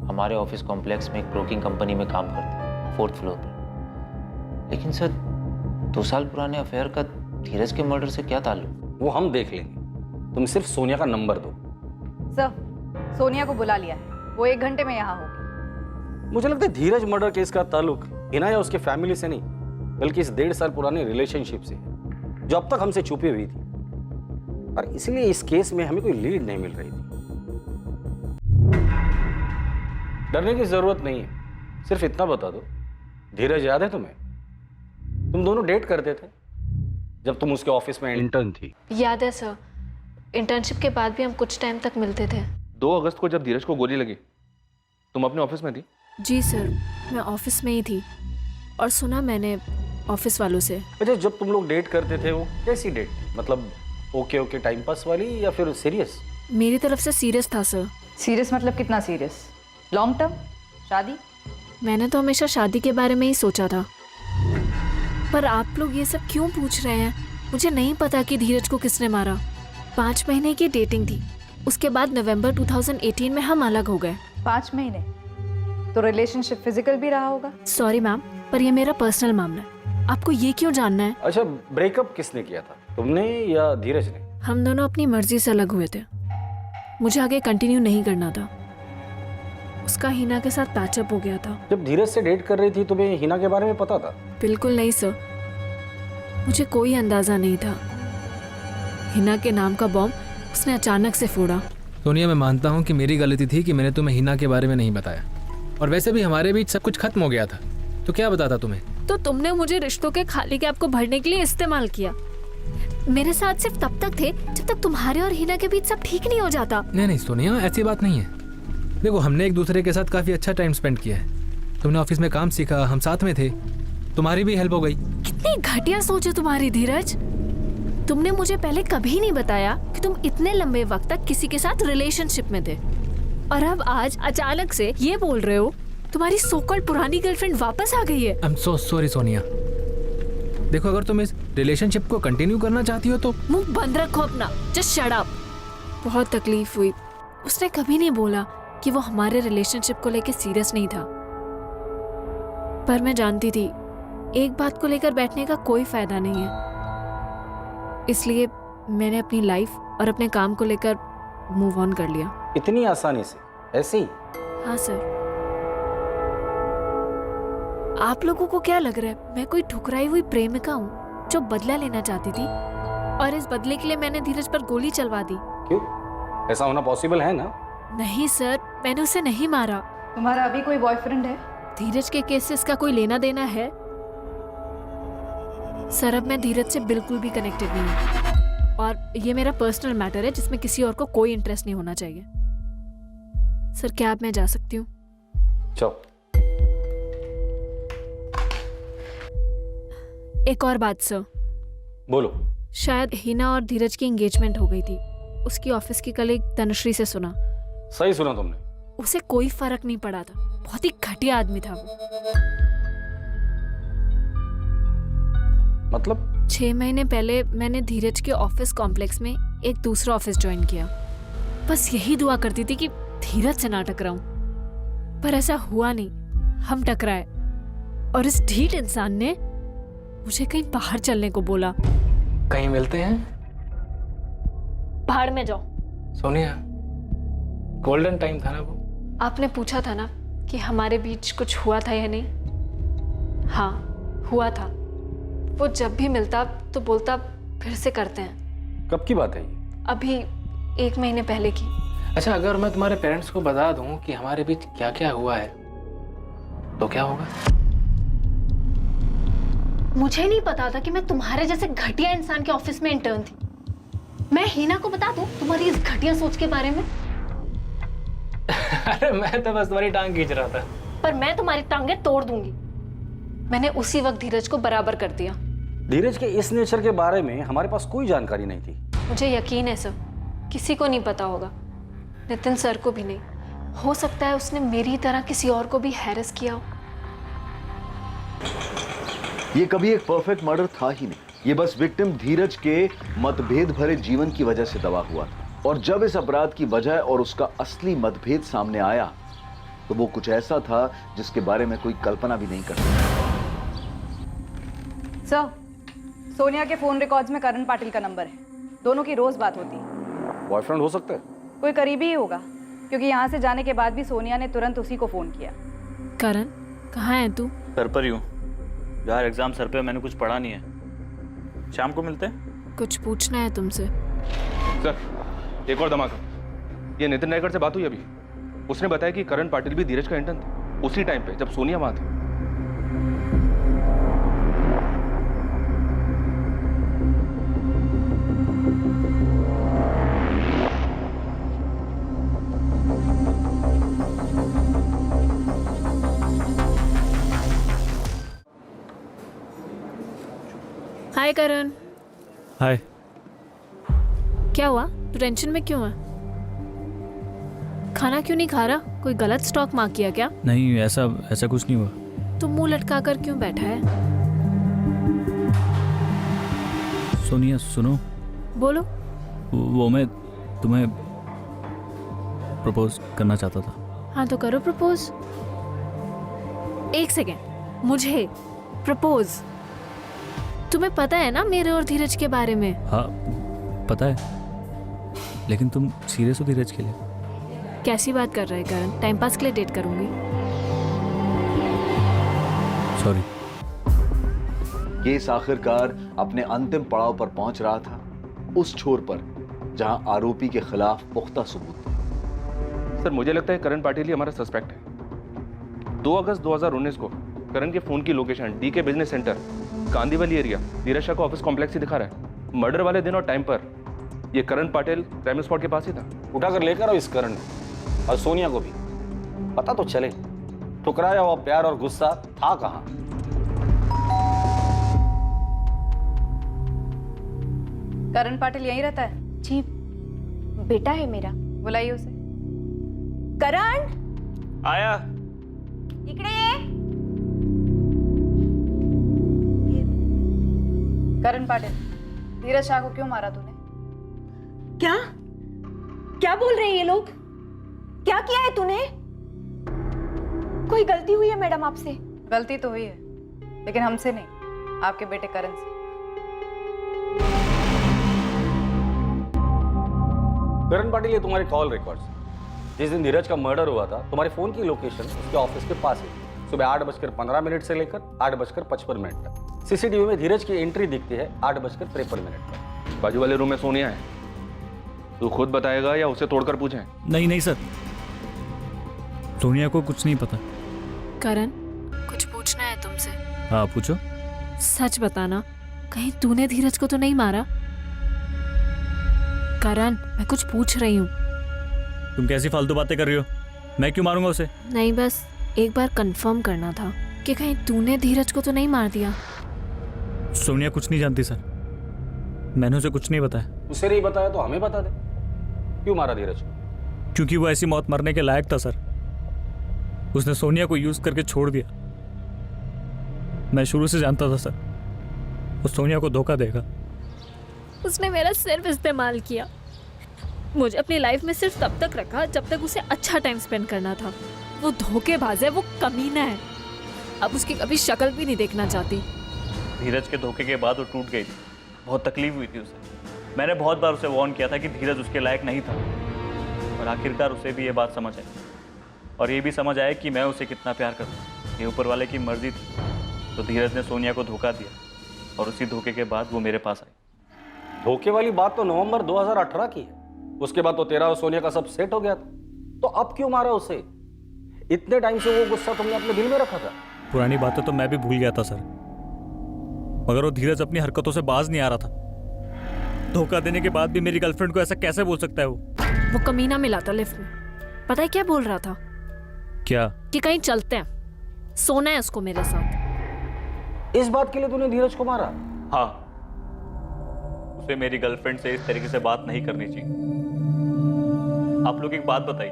हमारे ऑफिस कॉम्प्लेक्स में एक ब्रोकिंग कंपनी में काम करते, 4th फ्लोर पर। लेकिन सर, 2 साल पुराने अफेयर का धीरज के मर्डर से क्या ताल्लुक? वो हम देख लेंगे, तुम सिर्फ सोनिया का नंबर दो। सर, सोनिया को बुला लिया है, वो 1 घंटे में यहाँ होगी। मुझे लगता है धीरज मर्डर केस का ताल्लुक हिना या उसके फैमिली से नहीं, बल्कि इस 1.5 साल पुराने रिलेशनशिप से है, जो अब तक हमसे छुपी हुई थी। और इसलिए इस केस में हमें कोई लीड नहीं मिल रही थी। डरने की जरूरत नहीं है, सिर्फ इतना बता दो, धीरज याद है तुम्हें? तुम दोनों डेट करते थे जब तुम उसके ऑफिस में इंटर्न थी। याद है सर, इंटर्नशिप के बाद भी हम कुछ टाइम तक मिलते थे। 2 अगस्त को जब धीरज को गोली लगी, तुम अपने ऑफिस में थी? जी सर, मैं ऑफिस में ही थी, और सुना मैंने ऑफिस वालों से। अच्छा, जब तुम लोग डेट करते थे वो कैसी डेट? मतलब ओके ओके टाइम पास वाली या फिर सीरियस? मेरी तरफ से सीरियस था सर। सीरियस मतलब कितना सीरियस? Long term? शादी? मैंने तो हमेशा शादी के बारे में ही सोचा था। पर आप लोग ये सब क्यों पूछ रहे हैं? मुझे नहीं पता कि धीरज को किसने मारा। 5 महीने की डेटिंग थी, उसके बाद नवंबर 2018 में हम अलग हो गए। 5 महीने? तो रिलेशनशिप फिजिकल भी रहा होगा। सॉरी मैम, पर ये मेरा पर्सनल मामला है, आपको ये क्यों जानना है? अच्छा, ब्रेकअप किसने किया था, तुमने या धीरज ने? हम दोनों अपनी मर्जी से अलग हुए थे, मुझे आगे कंटिन्यू नहीं करना था। उसका हिना के साथ पैचअप हो गया था। जब धीरज से डेट कर रही थी तुम्हें हिना के बारे में पता था? बिल्कुल नहीं सर, मुझे कोई अंदाजा नहीं था। हिना के नाम का बॉम्ब उसने अचानक से फोड़ा। सोनिया, मैं मानता हूँ कि मेरी गलती थी कि मैंने तुम्हें हिना के बारे में नहीं बताया, और वैसे भी हमारे बीच सब कुछ खत्म हो गया था, तो क्या बताता तुम्हें? तो तुमने मुझे रिश्तों के खाली गैप को भरने के लिए इस्तेमाल किया। मेरे साथ सिर्फ तब तक थे जब तक तुम्हारे और हिना के बीच सब ठीक नहीं हो जाता। नहीं सोनिया, ऐसी बात नहीं है। देखो, हमने एक दूसरे के साथ काफी अच्छा टाइम स्पेंड किया है। तुमने ऑफिस में काम सीखा, हम साथ में थे, तुम्हारी भी हेल्प हो गई। कितनी घटिया सोच है तुम्हारी धीरज। तुमने मुझे पहले कभी नहीं बताया कि तुम इतने लंबे वक्त तक किसी के साथ रिलेशनशिप में थे, और अब आज अचानक से ये बोल रहे हो तुम्हारी सो-कॉल्ड पुरानी गर्लफ्रेंड वापस आ गई है। I am so sorry Sonia. देखो, अगर तुम इस रिलेशनशिप को कंटिन्यू करना चाहती हो तो मुंह बंद रखो अपना, जस्ट शट अप। बहुत तकलीफ हुई, उसने कभी नहीं बोला कि वो हमारे रिलेशनशिप को लेकर सीरियस नहीं था, पर मैं जानती थी एक बात को लेकर बैठने का कोई फायदा नहीं है, इसलिए मैंने अपनी लाइफ और अपने काम को लेकर मूव ऑन कर लिया। इतनी आसानी से? ऐसे ही? हाँ सर। आप लोगों को क्या लग रहा है मैं कोई ठुकराई हुई प्रेमिका हूँ जो बदला लेना चाहती थी, और इस बदले के लिए मैंने धीरज पर गोली चलवा दी? क्यों? ऐसा होना पॉसिबल है ना? नहीं सर, मैंने उसे नहीं मारा। तुम्हारा अभी कोई बॉयफ्रेंड है? धीरज के केस से इसका कोई लेना देना है? सर, अब मैं धीरज से बिल्कुल भी कनेक्टेड नहीं हूँ और ये मेरा पर्सनल मैटर है जिसमें किसी और को कोई इंटरेस्ट नहीं होना चाहिए। सर, क्या अब मैं जा सकती हूँ? चलो। एक और बात सर। बोलो। शायद हिना और धीरज की एंगेजमेंट हो गई थी। उसकी ऑफिस की कलीग तनुश्री से सुना। सही सुना तुमने। उसे कोई फर्क नहीं पड़ा था। बहुत ही घटिया आदमी था वो। मतलब? 6 महीने पहले मैंने धीरज के ऑफिस कॉम्प्लेक्स में एक दूसरा ऑफिस ज्वाइन किया। बस यही दुआ करती थी कि धीरज से ना टकराऊं, पर ऐसा हुआ नहीं। हम टकराए और इस ढीठ इंसान ने मुझे कहीं बाहर चलने को बोला। कहीं मिलते हैं? बाहर में जाओ। सोनिया, गोल्डन टाइम था ना वो। आपने पूछा था ना कि हमारे बीच कुछ हुआ था या नहीं? हाँ, हुआ था। वो जब भी मिलता तो बोलता फिर से करते हैं। कब की बात है ये? अभी 1 महीने पहले की। अच्छा, अगर मैं तुम्हारे पेरेंट्स को बता दूं कि हमारे बीच क्या क्या हुआ है तो क्या होगा? मुझे नहीं पता था कि मैं तुम्हारे जैसे घटिया इंसान के ऑफिस में इंटर्न थी। मैं हिना को बता दूं तुम्हारी इस घटिया सोच के बारे में? अरे मैं तो बस तुम्हारी टांग खींच रहा था। पर मैं तुम्हारी टांगे तोड़ दूंगी। मैंने उसी वक्त धीरज को बराबर कर दिया। धीरज के इस नेचर के बारे में हमारे पास कोई जानकारी नहीं थी। मुझे यकीन है सर, किसी को नहीं पता होगा, नितिन सर को भी नहीं। हो सकता है उसने मेरी तरह किसी और को भी हैरेस किया हो। ये कभी एक परफेक्ट मर्डर था ही नहीं। ये बस विक्टिम धीरज के मतभेद भरे जीवन की वजह से दबा हुआ था। और जब इस अपराध की वजह और उसका असली मतभेद सामने आया तो वो कुछ ऐसा था जिसके बारे में कोई कल्पना भी नहीं कर सकता। सर, सोनिया के फोन रिकॉर्ड्स में करण पाटिल का नंबर है। दोनों की रोज बात होती है। बॉयफ्रेंड हो सकता है? कोई करीबी ही होगा, क्योंकि यहाँ से जाने के बाद भी सोनिया ने तुरंत उसी को फोन किया। करण, कहाँ है तू? सर पर ही हूँ यार, एग्जाम सर पे, मैंने कुछ पढ़ा नहीं है। शाम को मिलते हैं। कुछ पूछना है तुमसे। सर, एक और धमाका। ये नितिन नायकर से बात हुई अभी। उसने बताया कि करण पाटिल भी धीरज का इंटर्न था उसी टाइम पे जब सोनिया वहां थी। हाय करण। हाय। क्या हुआ? तू टेंशन में क्यों है? खाना क्यों नहीं खा रहा? कोई गलत स्टॉक मार्क किया क्या? नहीं, ऐसा कुछ नहीं हुआ। तू मुंह लटका कर क्यों बैठा है? सोनिया सुनो। बोलो। वो मैं तुम्हें प्रपोज करना चाहता था। हाँ तो करो प्रपोज। 1 सेकेंड, मुझे प्रपोज? तुम्हें पता है ना मेरे और धीरज के बारे में? हाँ पता है, लेकिन तुम सीरियस हो धीरज के लिए? कैसी बात कर रहे हैं करण? टाइम पास के लिए डेट करूंगी। सॉरी। केस आखिरकार अपने अंतिम पड़ाव पर पहुंच रहा था, उस छोर पर जहां आरोपी के खिलाफ पुख्ता सबूत थे। सर, मुझे लगता है करण पाटिल ही हमारा सस्पेक्ट है। 2 अगस्त 2019 को करण के फोन की location DK business centre Kandivali area Dheeraj Shah को ऑफिस कॉम्प्लेक्स ही दिखा रहा है। मर्डर वाले दिन और टाइम पर ये करण पाटिल क्राइम स्पॉट के पास ही था। उठाकर लेकर आओ इस करण को और सोनिया को भी, पता तो चले ठुकराया हुआ प्यार और गुस्सा था कहाँ। करण पाटिल यहीं रहता है? जी, बेटा है मेरा। बुलाइए उसे। करण, आया। इकडे ये। करण पाटिल, धीरज शाह को क्यों मारा तूने? क्या क्या बोल रहे हैं ये लोग? क्या किया है तूने? कोई गलती हुई है मैडम आपसे? गलती तो हुई है, लेकिन हमसे नहीं, आपके बेटे करण से। करण पाटिल, ये तुम्हारे कॉल रिकॉर्ड्स। जिस दिन धीरज का मर्डर हुआ था तुम्हारे फोन की लोकेशन उसके ऑफिस के पास है। सुबह 8:15 से लेकर 8:55 तक सीसीटीवी में धीरज की एंट्री दिखती है 8:53 पर। बाजू वाले रूम में सोनिया है। तू खुद बताएगा या उसे तोड़कर पूछें? नहीं सर, सोनिया को कुछ नहीं पता। करण, हाँ पूछो। सच बताना, कहीं तूने धीरज को तो नहीं मारा? करण, मैं कुछ पूछ रही हूँ। तुम कैसी फालतू बातें कर रही हो? मैं क्यों मारूंगा उसे? नहीं, बस एक बार कंफर्म करना था कि कहीं तूने धीरज को तो नहीं मार दिया। सोनिया कुछ नहीं जानती सर, मैंने उसे कुछ नहीं बताया। उसे नहीं बताया तो हमें बता दे, क्यों मारा धीरज को? क्योंकि वो ऐसी मौत मरने के लायक था सर। उसने सोनिया को यूज करके छोड़ दिया। मैं शुरू से जानता था सर, वो सोनिया को धोखा देगा। उसने मेरा सिर्फ इस्तेमाल किया। मुझे अपनी लाइफ में सिर्फ तब तक रखा जब तक उसे अच्छा टाइम स्पेंड करना था। वो धोखेबाज है, वो कमीना है। अब उसकी कभी शक्ल भी नहीं देखना चाहती। धीरज के धोखे के बाद वो टूट गई थी, बहुत तकलीफ हुई थी उसे। मैंने बहुत बार उसे वार्न किया था कि धीरज उसके लायक नहीं था, और आखिरकार उसे भी ये बात समझ आई, और ये भी समझ आया कि मैं उसे कितना प्यार करता हूँ। ये ऊपर वाले की मर्जी थी, तो धीरज ने सोनिया को धोखा दिया, और उसी धोखे के बाद वो मेरे पास आई। धोखे वाली बात तो नवंबर 2018 की है। उसके बाद तो तेरा और सोनिया का सब सेट हो गया था, तो अब क्यों मारा उसे? इतने टाइम से वो गुस्सा तुमने अपने दिल में रखा था। पुरानी बातें तो मैं भी भूल गया था सर, मगर वो धीरज अपनी हरकतों से बाज नहीं आ रहा था। धोखा देने के बाद भी मेरी गर्लफ्रेंड को ऐसा कैसे बोल सकता है वो कमीना मिला था लिफ्ट में। पता है क्या बोल रहा था? क्या? कि कहीं चलते हैं, सोना है उसको मेरे साथ। इस बात के लिए तूने धीरज को मारा? हाँ, उसे मेरी गर्लफ्रेंड से इस तरीके से बात नहीं करनी चाहिए। आप लोग एक बात बताइए,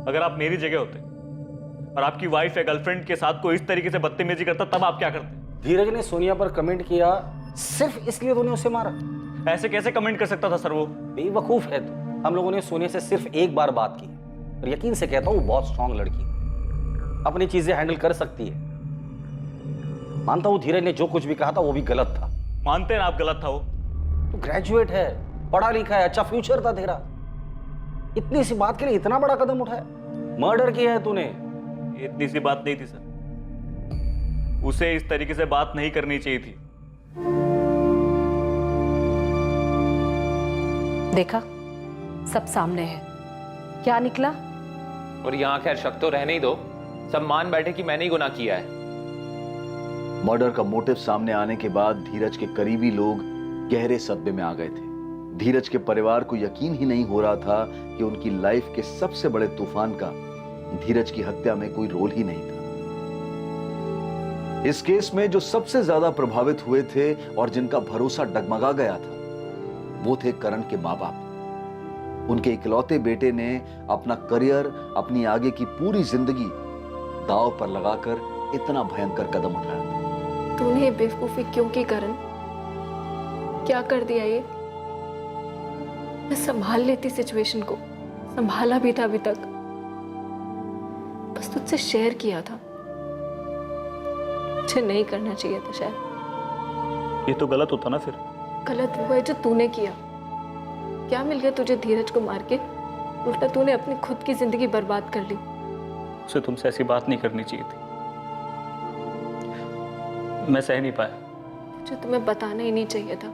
अगर आप मेरी जगह होते और आपकी वाइफ या गर्लफ्रेंड के साथ कोई इस तरीके से बदतमीजी करता, तब आप क्या करते? धीरज ने सोनिया पर कमेंट किया, सिर्फ इसलिए तूने उसे मारा? ऐसे कैसे कमेंट कर सकता था सर? वो बेवकूफ है तू। हम लोगों ने सोनिया से सिर्फ एक बार बात की, और यकीन से कहता हूं वो बहुत स्ट्रांग लड़की, अपनी चीजें हैंडल कर सकती है। मानता हूं धीरज ने जो कुछ भी कहा था वो भी गलत था। मानते हैं आप गलत था? वो तू ग्रेजुएट है, पढ़ा लिखा है, अच्छा फ्यूचर था तेरा, इतनी सी बात के लिए इतना बड़ा कदम उठाया? मर्डर किया है तूने। इतनी सी बात नहीं थी सर, उसे इस तरीके से बात नहीं करनी चाहिए थी। देखा, सब सामने है, क्या निकला? और यहाँ खैर शक तो रहने ही दो, सब मान बैठे कि मैंने ही गुनाह किया है। मर्डर का मोटिव सामने आने के बाद धीरज के करीबी लोग गहरे सदमे में आ गए थे। धीरज के परिवार को यकीन ही नहीं हो रहा था कि उनकी लाइफ के सबसे बड़े तूफान का धीरज की हत्या में कोई रोल ही नहीं था। इस केस में जो सबसे ज्यादा प्रभावित हुए थे और जिनका भरोसा डगमगा गया था, वो थे करण के माँ बाप। उनके इकलौते बेटे ने अपना करियर, अपनी आगे की पूरी जिंदगी दांव पर लगाकर इतना भयंकर कदम उठाया था। तूने बेवकूफी क्यों की करण? क्या कर दिया ये? मैं संभाल लेती सिचुएशन को, संभाला भी था अभी तक, बस तुझसे शेयर किया था। मुझे नहीं करना चाहिए था शायद। ये तो गलत होता ना फिर। गलत वो है जो तूने किया। क्या मिल गया तुझे धीरज को मार के? उल्टा तूने अपनी खुद की जिंदगी बर्बाद कर ली। उसे तुमसे ऐसी बात नहीं करनी चाहिए थी, मैं सह नहीं पाया। मुझे तुम्हें बताना ही नहीं चाहिए था।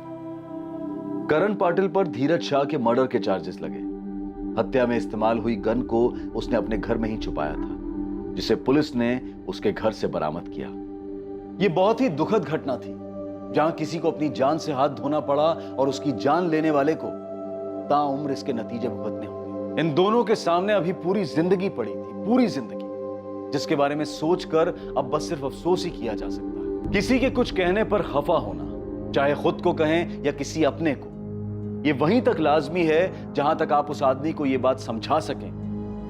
करण पाटिल पर धीरज शाह के मर्डर के चार्जेस लगे। हत्या में इस्तेमाल हुई गन को उसने अपने घर में ही छुपाया था, जिसे पुलिस ने उसके घर से बरामद किया। यह बहुत ही दुखद घटना थी, जहां किसी को अपनी जान से हाथ धोना पड़ा और उसकी जान लेने वाले को ताउम्र इसके नतीजे भुगतने होंगे। इन दोनों के सामने अभी पूरी जिंदगी पड़ी थी, पूरी जिंदगी, जिसके बारे में सोचकर अब बस सिर्फ अफसोस ही किया जा सकता है। किसी के कुछ कहने पर खफा होना, चाहे खुद को कहें या किसी अपने को, ये वहीं तक लाजमी है जहां तक आप उस आदमी को यह बात समझा सकें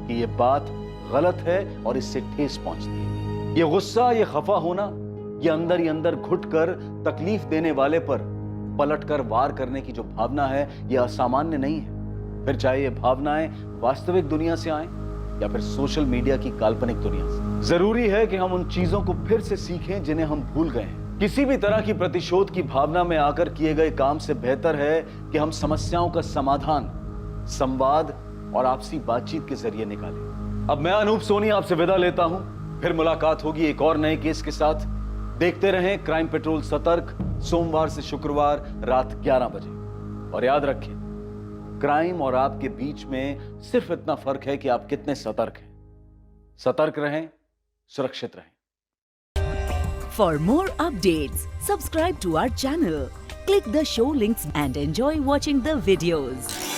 कि यह बात गलत है और इससे ठेस पहुंचती है। यह गुस्सा, यह खफा होना, यह अंदर ही अंदर घुटकर तकलीफ देने वाले पर पलटकर वार करने की जो भावना है, यह असामान्य नहीं है। फिर चाहे यह भावनाएं वास्तविक दुनिया से आए या फिर सोशल मीडिया की काल्पनिक दुनिया से। जरूरी है कि हम उन चीजों को फिर से सीखें जिन्हें हम भूल गए हैं। किसी भी तरह की प्रतिशोध की भावना में आकर किए गए काम से बेहतर है कि हम समस्याओं का समाधान संवाद और आपसी बातचीत के जरिए निकालें। अब मैं अनूप सोनी आपसे विदा लेता हूं, फिर मुलाकात होगी एक और नए केस के साथ। देखते रहें क्राइम पेट्रोल सतर्क, सोमवार से शुक्रवार रात 11 बजे। और याद रखें, क्राइम और आपके बीच में सिर्फ इतना फर्क है कि आप कितने सतर्क हैं। सतर्क रहें, सुरक्षित रहें। For more updates, subscribe to our channel, click the show links and enjoy watching the videos.